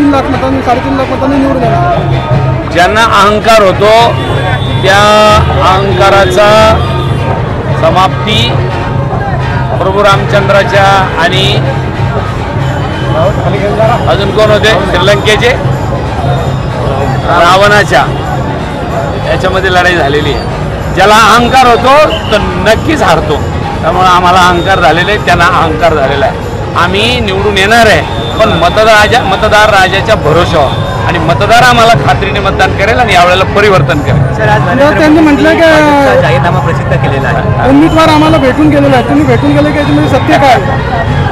3 लाख मतांनी 3.5 लाख मतांनी निवडून येणार। ज्यांना अहंकार होतो त्या अहंकाराचा समाप्ती प्रभू रामचंद्राच्या आणि अजून कोण होते श्रीलंकेचे रावणाच्या याच्यामध्ये लढाई झालेली आहे। ज्याला अहंकार होतो तो नक्कीच हारतो। त्यामुळे आम्हाला अहंकार झालेले त्यांना अहंकार झालेला आहे। आम्ही निवडून येणार आहे पण मतदार राजाच्या भरोशावर आणि मतदार आम्हाला खात्रीने मतदान करेल आणि यावेळेला परिवर्तन करेल। सर आज त्यांनी म्हटलं की जाहीरनामा प्रसिद्ध केलेला आहे, उमेदवार आम्हाला भेटून गेलेला आहे, तुम्ही भेटून गेले की तुम्ही सत्य काय?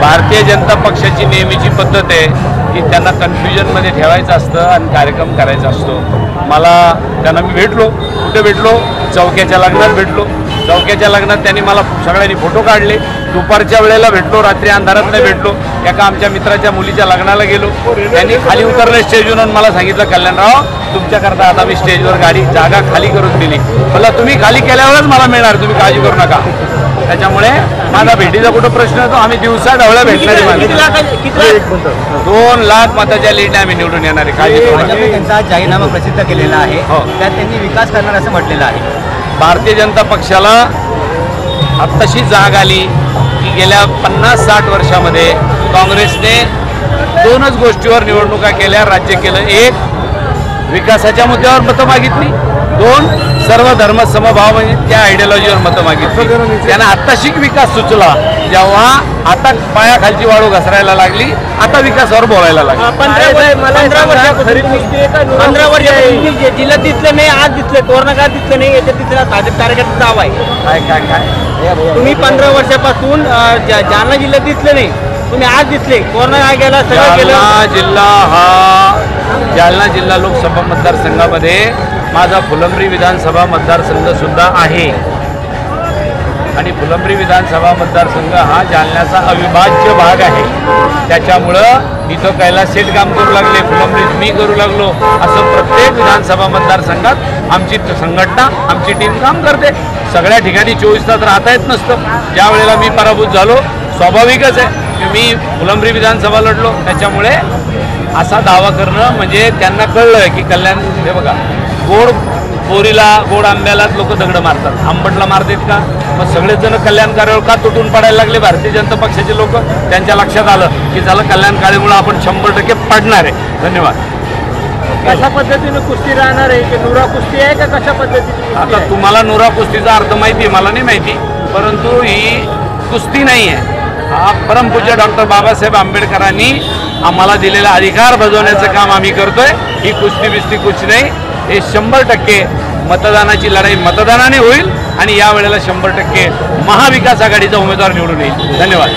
भारतीय जनता पक्षाची नेहमीची पद्धत आहे की त्यांना कन्फ्युजनमध्ये ठेवायचं असतं आणि कार्यक्रम करायचा असतो। मला त्यांना मी भेटलो, कुठे भेटलो? चौक्याच्या लग्नात भेटलो। चौक्याच्या लग्नात त्यांनी मला सगळ्यांनी फोटो काढले। दुपारच्या वेळेला भेटलो, रात्री अंधारात नाही भेटलो। एका आमच्या मित्राच्या मुलीच्या लग्नाला गेलो, त्यांनी खाली उतरले स्टेजवरून मला सांगितलं कल्याणराव तुमच्याकरता आता मी स्टेजवर गाडी जागा खाली करून दिली। मला तुम्ही खाली केल्यावरच मला मिळणार, तुम्ही काळजी करू नका। त्याच्यामुळे माझा भेटीचा कुठं प्रश्न होतो, आम्ही दिवसा ढवळ्या भेटणारी माणसं। 2 लाख मताच्या लीडने आम्ही निवडून येणार आहे, काळजी करू नका। त्यांचा जाहीरनामा प्रसिद्ध केलेला आहे, त्यात त्यांनी विकास करणार असं म्हटलेलं आहे। भारतीय जनता पक्षाला आत्ताशी जाग आली की गेल्या 50-60 वर्षामध्ये काँग्रेसने 2च गोष्टीवर निवडणुका केल्या, राज्य केलं। 1 विकासाच्या मुद्द्यावर मतं मागितली, 2 सर्व धर्म समभाव म्हणजे त्या आयडियोलॉजीवर मतं मागितली। त्यांना आत्ताशी विकास सुचला जेव्हा आता पायाखालची वाळू घसरायला लागली, आता विकासावर बोलायला लागली। 15 वर्षापासून जिल्ह्यात दिसलं नाही, आज दिसलं, कोरोनाकाळात दिसलं नाही, याच्या तिसरा भाजप कार्यकर्ता दावा आहे। काय तुम्ही 15 वर्षापासून जालना जिल्ह्यात दिसलं नाही, तुम्ही आज दिसले, कोरोना गेला सगळं केलं। जालना जिल्हा लोकसभा मतदारसंघामध्ये माझा फुलंब्री विधानसभा मतदारसंघ सुद्धा आहे आणि फुलंब्री विधानसभा मतदारसंघ हा जालन्याचा अविभाज्य भाग आहे। त्याच्यामुळं इथं कैलास शेठ काम करू लागले, फुलंब्रीत मी करू लागलो, असं प्रत्येक विधानसभा मतदारसंघात आमची संघटना आमची टीम काम करते। सगळ्या ठिकाणी 24 तास राहता येत नसतं। ज्या वेळेला मी पराभूत झालो स्वाभाविकच आहे की मी फुलंब्री विधानसभा लढलो। त्याच्यामुळे असा दावा करणं म्हणजे त्यांना कळलं की कल्याण, हे बघा गोड बोरीला गोड आंब्यालाच लोक दगड मारतात, आंबटला मारतात का? मग सगळेच जण कल्याण कार्यावर का तुटून पडायला लागले? भारतीय जनता पक्षाचे लोक, त्यांच्या लक्षात आलं की झालं कल्याण कार्यामुळे आपण 100% पडणार आहे। धन्यवाद। कशा पद्धतीने कुस्ती राहणार आहे, की नुरा कुस्ती आहे का कशा पद्धतीने? आता तुम्हाला नुरा कुस्तीचा अर्थ माहिती आहे, मला नाही माहिती, परंतु ही कुस्ती नाही आहे। हा परमपूज्य डॉक्टर बाबासाहेब आंबेडकरांनी आम्हाला दिलेला अधिकार बजावण्याचं काम आम्ही करतोय। ही कुस्ती बिस्ती कुछ नाही, हे 100% मतदानाची लढाई मतदानाने होईल आणि यावेळेला 100% महाविकास आघाडीचा उमेदवार निवडून येईल। धन्यवाद।